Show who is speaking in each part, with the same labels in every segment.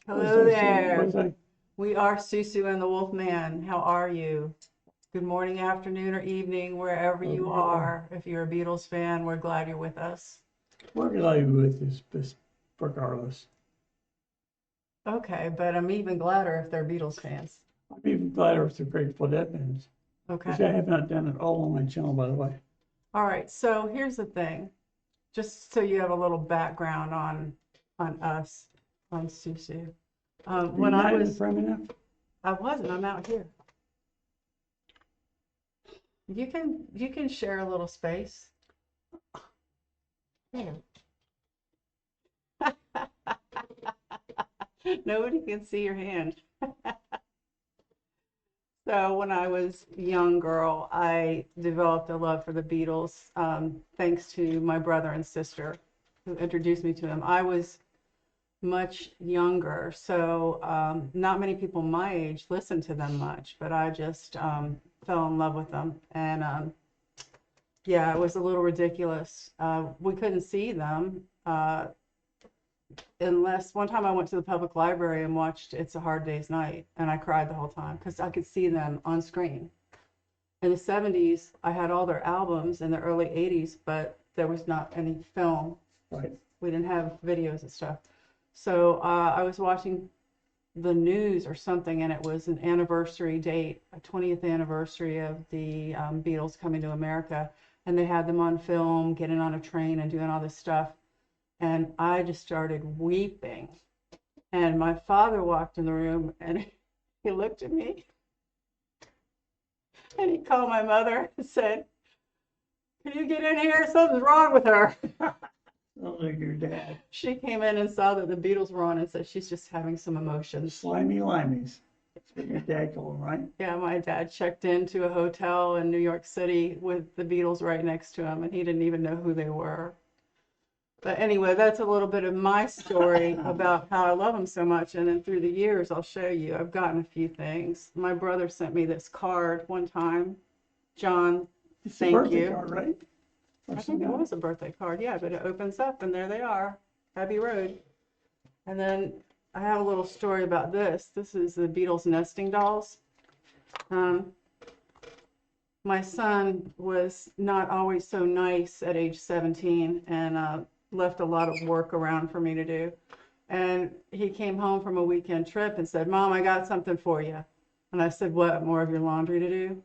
Speaker 1: Hello there. We are Susu and the Wolfman. How are you? Good morning, afternoon, or evening, wherever you are. If you're a Beatles fan, we're glad you're with us.
Speaker 2: We're glad you're with us, regardless.
Speaker 1: Okay, but I'm even gladder if they're Beatles fans.
Speaker 2: I'm even gladder if they're Grateful Dead fans.
Speaker 1: Okay.
Speaker 2: Which I have not done it all on my channel, by the way.
Speaker 1: All right, so here's the thing. Just so you have a little background on us, on Susu. When I was, I wasn't, I'm out here. You can share a little space. Yeah. Nobody can see your hand. So when I was a young girl, I developed a love for the Beatles, thanks to my brother and sister who introduced me to them. I was much younger, so not many people my age listened to them much, but I just fell in love with them. And yeah, it was a little ridiculous. We couldn't see them unless one time I went to the public library and watched It's a Hard Day's Night, and I cried the whole time because I could see them on screen. In the 70s, I had all their albums in the early 80s, but there was not any film.
Speaker 2: Right.
Speaker 1: We didn't have videos and stuff. So I was watching the news or something, and it was an anniversary date, a 20th anniversary of the Beatles coming to America, and they had them on film, getting on a train and doing all this stuff. And I just started weeping. And my father walked in the room and he looked at me and he called my mother and said, "Can you get in here? Something's wrong with her."
Speaker 2: Oh, like your dad.
Speaker 1: She came in and saw that the Beatles were on and said she's just having some emotions.
Speaker 2: Slimy limeys. That's what your dad called them, right?
Speaker 1: Yeah, my dad checked into a hotel in New York City with the Beatles right next to him, and he didn't even know who they were. But anyway, that's a little bit of my story about how I love them so much. And then through the years, I'll show you, I've gotten a few things. My brother sent me this card one time. John, thank you.
Speaker 2: It's a birthday card, right?
Speaker 1: I think it was a birthday card, yeah, but it opens up and there they are, Abbey Road. And then I have a little story about this. This is the Beatles nesting dolls. My son was not always so nice at age 17 and left a lot of work around for me to do. And he came home from a weekend trip and said, "Mom, I got something for you." And I said, "What, more of your laundry to do?"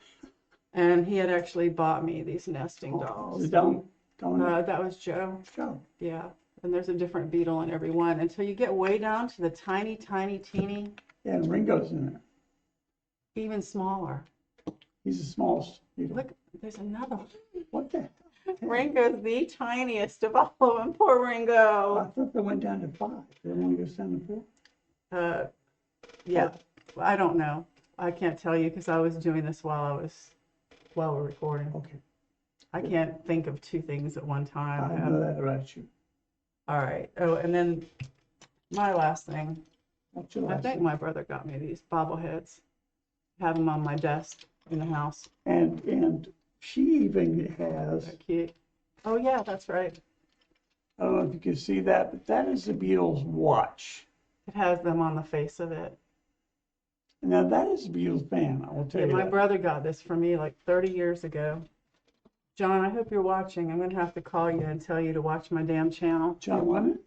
Speaker 1: And he had actually bought me these nesting dolls. That was Joe.
Speaker 2: Joe.
Speaker 1: Yeah. And there's a different Beatle in every one until you get way down to the tiny, tiny, teeny.
Speaker 2: Yeah, and Ringo's in there.
Speaker 1: Even smaller.
Speaker 2: He's the smallest Beatle.
Speaker 1: Look, there's another one.
Speaker 2: What the?
Speaker 1: Ringo's the tiniest of all of them. Poor Ringo.
Speaker 2: I thought they went down to 5. They only goes down to 4.
Speaker 1: Yeah. I don't know. I can't tell you because I was doing this while we're recording.
Speaker 2: Okay.
Speaker 1: I can't think of 2 things at one time.
Speaker 2: I know that about you.
Speaker 1: All right. Oh, and then my last thing.
Speaker 2: What's your
Speaker 1: I
Speaker 2: last
Speaker 1: think
Speaker 2: thing?
Speaker 1: my brother got me these bobbleheads. Have them on my desk in the house.
Speaker 2: And she even has.
Speaker 1: They're cute. Oh yeah, that's right.
Speaker 2: I don't know if you can see that, but that is the Beatles watch.
Speaker 1: It has them on the face of it.
Speaker 2: Now that is a Beatles fan, I will tell you.
Speaker 1: My
Speaker 2: that.
Speaker 1: brother got this for me like 30 years ago. John, I hope you're watching. I'm going to have to call you and tell you to watch my damn channel.
Speaker 2: John Lennon?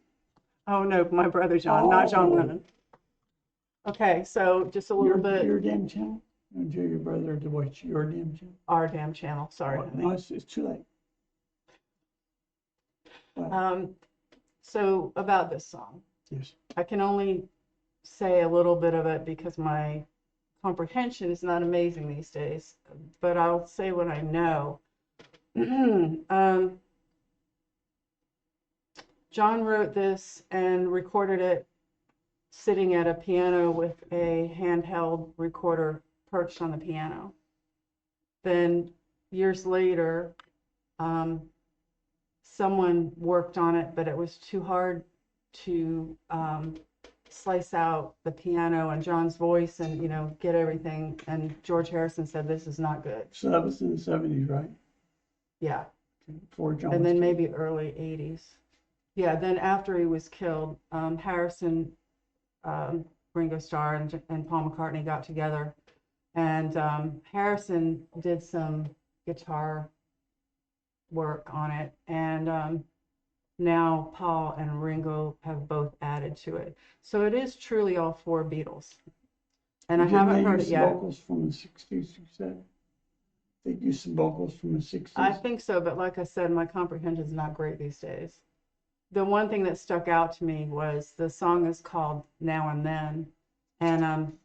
Speaker 1: Oh, no, my brother John, not John Lennon. Okay, so just a little bit.
Speaker 2: Your damn channel? You want your brother to watch your damn channel?
Speaker 1: Our damn channel, sorry.
Speaker 2: No, it's too late.
Speaker 1: So about this song.
Speaker 2: Yes.
Speaker 1: I can only say a little bit of it because my comprehension is not amazing these days, but I'll say what I know. John wrote this and recorded it sitting at a piano with a handheld recorder perched on the piano. Then years later, someone worked on it, but it was too hard to slice out the piano and John's voice and, get everything. And George Harrison said, "This is not good."
Speaker 2: So that was in the 70s, right?
Speaker 1: Yeah.
Speaker 2: Before John.
Speaker 1: And then maybe early 80s. Yeah, then after he was killed, Harrison Ringo Starr and Paul McCartney got together, and Harrison did some guitar work on it, and now Paul and Ringo have both added to it. So it is truly all four Beatles. And I
Speaker 2: Didn't
Speaker 1: haven't
Speaker 2: they
Speaker 1: heard
Speaker 2: use
Speaker 1: it yet.
Speaker 2: vocals from the 60s, you said? They used some vocals from the 60s?
Speaker 1: I think so, but like I said, my comprehension is not great these days. The one thing that stuck out to me was the song is called Now and Then, and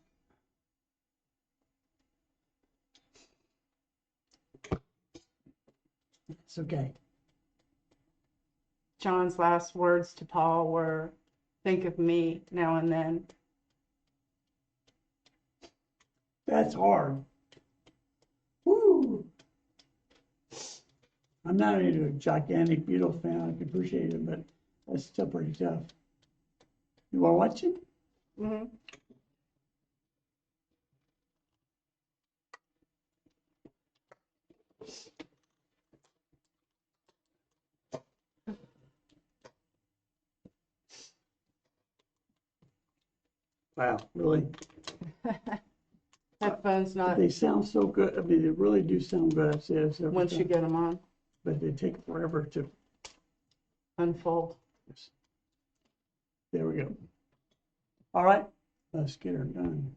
Speaker 2: It's okay.
Speaker 1: John's last words to Paul were, "Think of me now and then."
Speaker 2: That's hard. Woo! I'm not a gigantic Beatles fan. I can appreciate it, but that's still pretty tough. You want to watch it?
Speaker 1: Mm-hmm.
Speaker 2: Wow, really?
Speaker 1: Headphones not
Speaker 2: They sound so good. I mean, they really do sound good. I've said this every
Speaker 1: once you
Speaker 2: time,
Speaker 1: get them on,
Speaker 2: but they take forever to.
Speaker 1: unfold.
Speaker 2: There we go. All right, let's get her done.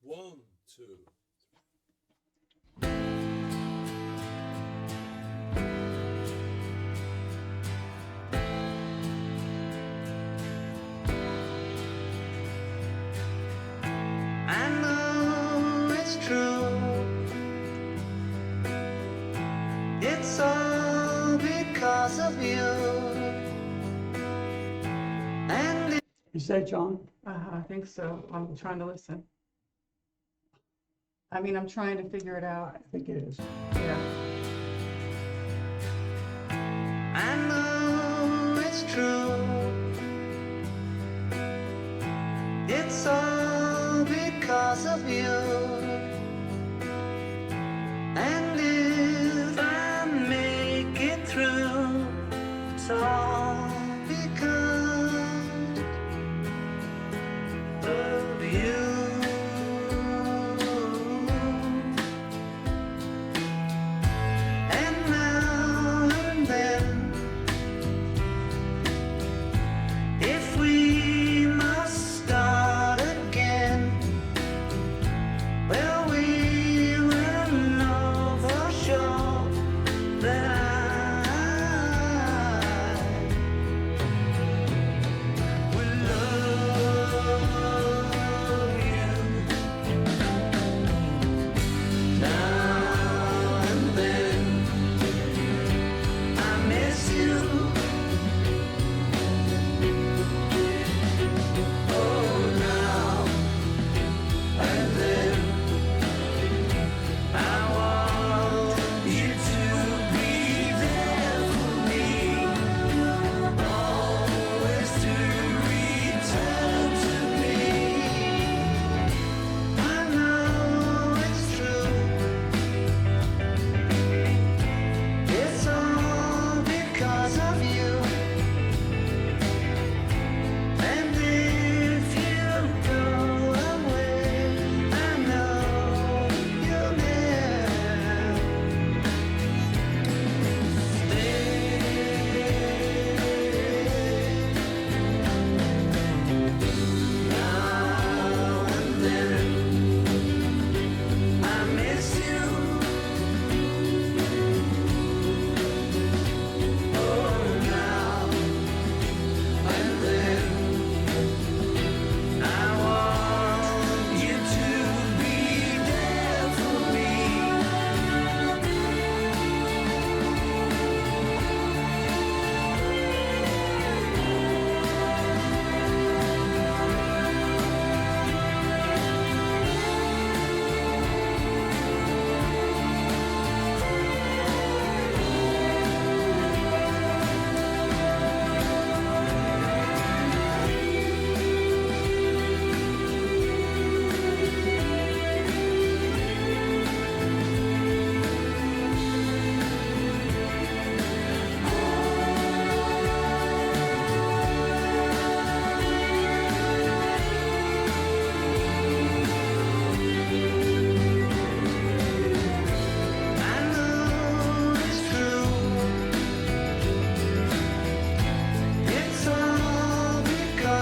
Speaker 3: 1, 2.
Speaker 4: I know it's true. It's all because of you. And
Speaker 2: Is that John?
Speaker 1: I think so. I'm trying to listen. I mean, I'm trying to figure it out.
Speaker 2: I think it is.
Speaker 1: Yeah.
Speaker 4: I know it's true. It's all because of you. And if I make it through, it's all because of you. And now and then, if we must start again, well, we will know for sure that I will love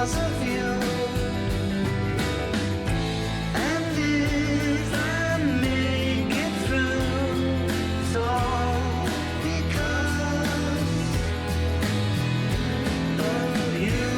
Speaker 4: because of you. And if I make it through, it's all because of you.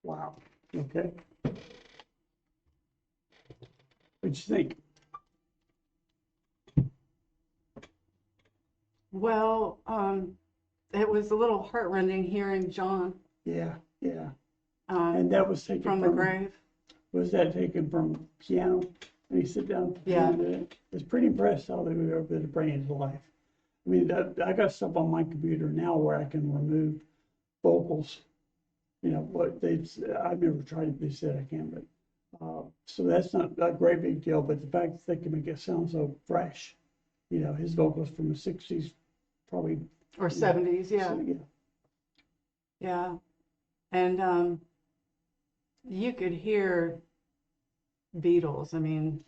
Speaker 2: Wow, okay. What'd you think?
Speaker 1: Well, it was a little heartrending hearing John
Speaker 2: Yeah, yeah.
Speaker 1: um,
Speaker 2: And that was taken
Speaker 1: from the grave.
Speaker 2: was that taken from piano? And he sit down at the
Speaker 1: Yeah.
Speaker 2: piano and did it? I was pretty impressed how they were able to bring it to life. I mean, I got stuff on my computer now where I can remove vocals. You know, I've never tried it, they said I can, but, so that's not a great big deal, but the fact that they can make it sound so fresh, you know, his vocals from the 60s, probably.
Speaker 1: Or 70s, yeah.
Speaker 2: So, yeah.
Speaker 1: Yeah. And you could hear Beatles. I mean,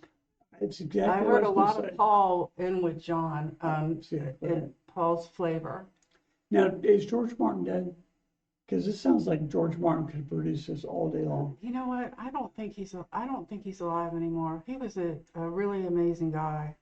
Speaker 2: It's exactly
Speaker 1: I
Speaker 2: what
Speaker 1: heard a
Speaker 2: was gonna
Speaker 1: lot
Speaker 2: say.
Speaker 1: of Paul in with John,
Speaker 2: Exactly.
Speaker 1: in Paul's flavor.
Speaker 2: Now, is George Martin dead? Because it sounds like George Martin could produce this all day long.
Speaker 1: You know what? I don't think he's alive anymore. He was a really amazing guy.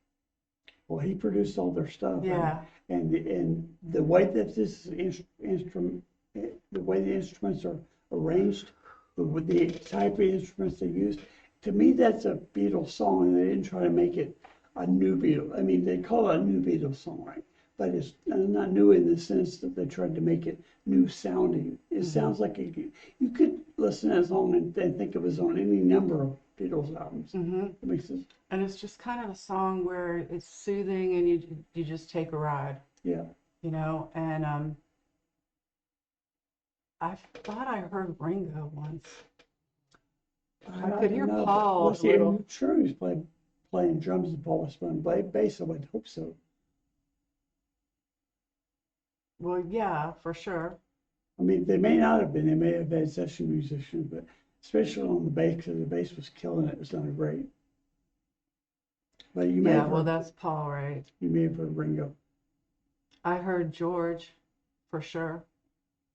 Speaker 2: Well, he produced all their stuff.
Speaker 1: Yeah.
Speaker 2: And the way that this instrument, the way the instruments are arranged, with the type of instruments they use, to me, that's a Beatles song, and they didn't try to make it a new Beatles. I mean, they call it a new Beatles song, right? But it's not new in the sense that they tried to make it new sounding. It sounds like you could listen to a song and think it was on any number of Beatles albums. It makes sense.
Speaker 1: And it's just kind of a song where it's soothing and you just take a ride,
Speaker 2: Yeah.
Speaker 1: you know. And I thought I heard Ringo once. I could hear
Speaker 2: don't know.
Speaker 1: Paul
Speaker 2: Well,
Speaker 1: a
Speaker 2: see,
Speaker 1: little.
Speaker 2: I'm sure he was playing drums and Paul was playing bass. I would hope so.
Speaker 1: Well, yeah, for sure.
Speaker 2: I mean, they may not have been. They may have had session musicians, but especially on the bass, because the bass was killing it. It sounded great. But you may
Speaker 1: Yeah,
Speaker 2: have
Speaker 1: well,
Speaker 2: heard,
Speaker 1: that's Paul, right?
Speaker 2: you may have heard Ringo
Speaker 1: I heard George for sure.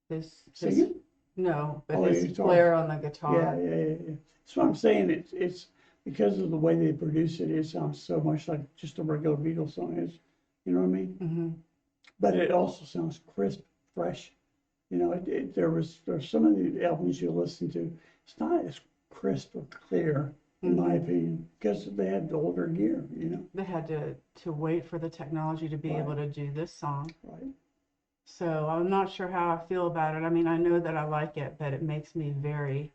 Speaker 1: His
Speaker 2: singing.
Speaker 1: no, but
Speaker 2: Oh,
Speaker 1: his
Speaker 2: guitar.
Speaker 1: flair on the
Speaker 2: Yeah,
Speaker 1: guitar.
Speaker 2: yeah. That's what I'm saying. It's because of the way they produce it. It sounds so much like just a regular Beatles song. You know what I mean?
Speaker 1: Mm-hmm.
Speaker 2: But it also sounds crisp, fresh. You know, there's some of the albums you listen to, it's not as crisp or clear, in my opinion, because they had the older gear, you know?
Speaker 1: They had to wait for the technology to be
Speaker 2: Right.
Speaker 1: able to do this song.
Speaker 2: Right.
Speaker 1: So I'm not sure how I feel about it. I mean, I know that I like it, but it makes me very,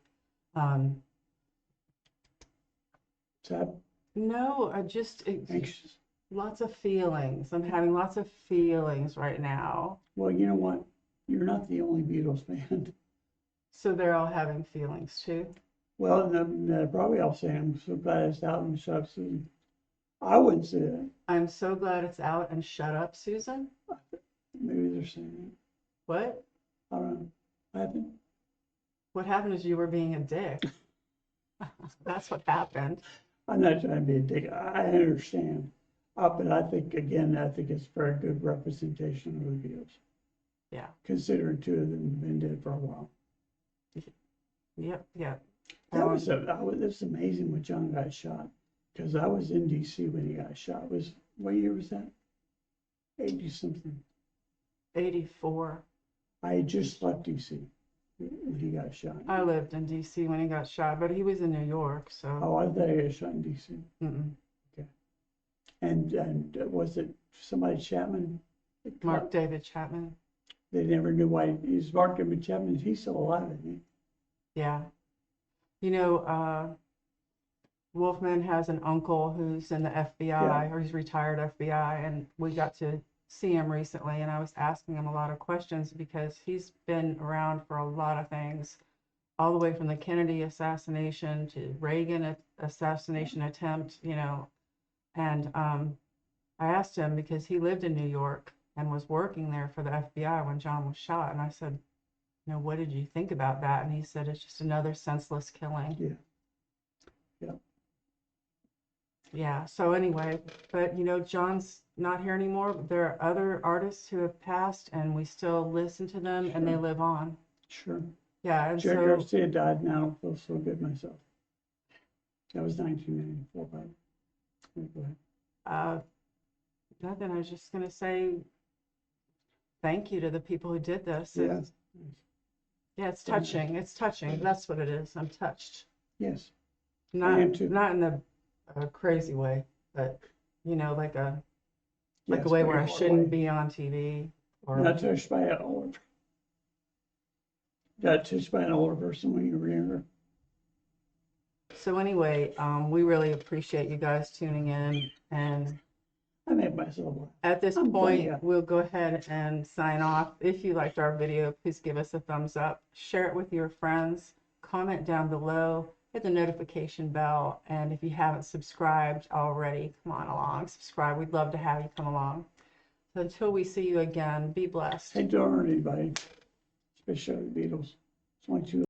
Speaker 2: Sad,
Speaker 1: no,
Speaker 2: anxious.
Speaker 1: lots of feelings. I'm having lots of feelings right now.
Speaker 2: Well, you know what? You're not the only Beatles fan.
Speaker 1: So they're all having feelings too.
Speaker 2: Well, no, probably I'll say I'm so glad it's out and shut up, Susan. I wouldn't say that.
Speaker 1: I'm so glad it's out and shut up, Susan.
Speaker 2: Maybe they're saying that.
Speaker 1: What?
Speaker 2: I don't know. What happened?
Speaker 1: What happened is you were being a dick. That's what happened.
Speaker 2: I'm not trying to be a dick. I understand. But I think, again, it's very good representation of the Beatles.
Speaker 1: Yeah.
Speaker 2: Considering two of them have been dead for a while.
Speaker 1: Yep.
Speaker 2: It was amazing when John got shot, because I was in D.C. when he got shot. What year was that? 80-something.
Speaker 1: 84.
Speaker 2: I had just left D.C. when he got shot.
Speaker 1: I lived in D.C. when he got shot, but he was in New York, so.
Speaker 2: Oh, I thought he got shot in D.C.
Speaker 1: Mm-mm.
Speaker 2: And was it somebody Chapman?
Speaker 1: Mark David Chapman.
Speaker 2: They never knew why. He's Mark David Chapman. He's still alive, isn't he?
Speaker 1: Yeah. You know, Wolfman has an uncle who's in the FBI,
Speaker 2: Yeah.
Speaker 1: or he's retired FBI, and we got to see him recently, and I was asking him a lot of questions because he's been around for a lot of things, all the way from the Kennedy assassination to Reagan assassination attempt, you know. And I asked him because he lived in New York and was working there for the FBI when John was shot. And I said, you know, what did you think about that? And he said, it's just another senseless killing.
Speaker 2: Yeah. Yeah.
Speaker 1: Yeah. So anyway, but you know, John's not here anymore. There are other artists who have passed and we still listen to them and they
Speaker 2: Sure.
Speaker 1: live on.
Speaker 2: Sure.
Speaker 1: Yeah. And
Speaker 2: Jerry
Speaker 1: so,
Speaker 2: Garcia died, and I don't feel so good myself. That was 1994, but go ahead.
Speaker 1: nothing. I was just going to say thank you to the people who did this.
Speaker 2: Yes.
Speaker 1: Yeah, it's touching. It's touching. That's what it is. I'm touched.
Speaker 2: Yes.
Speaker 1: Not
Speaker 2: am too.
Speaker 1: not in the crazy way, but you know, like a
Speaker 2: Yes,
Speaker 1: way where
Speaker 2: very
Speaker 1: I
Speaker 2: hard
Speaker 1: shouldn't
Speaker 2: way.
Speaker 1: be on TV or
Speaker 2: Not touched by an older. Got touched by an older person when you were younger.
Speaker 1: so anyway, we really appreciate you guys tuning in, and
Speaker 2: I made myself laugh.
Speaker 1: at this
Speaker 2: I'm
Speaker 1: point,
Speaker 2: glad.
Speaker 1: we'll go ahead and sign off. If you liked our video, please give us a thumbs up, share it with your friends, comment down below, hit the notification bell, and if you haven't subscribed already, come on along, subscribe. We'd love to have you come along. So until we see you again, be blessed.
Speaker 2: Hey, don't hurt anybody, especially the Beatles. It's only two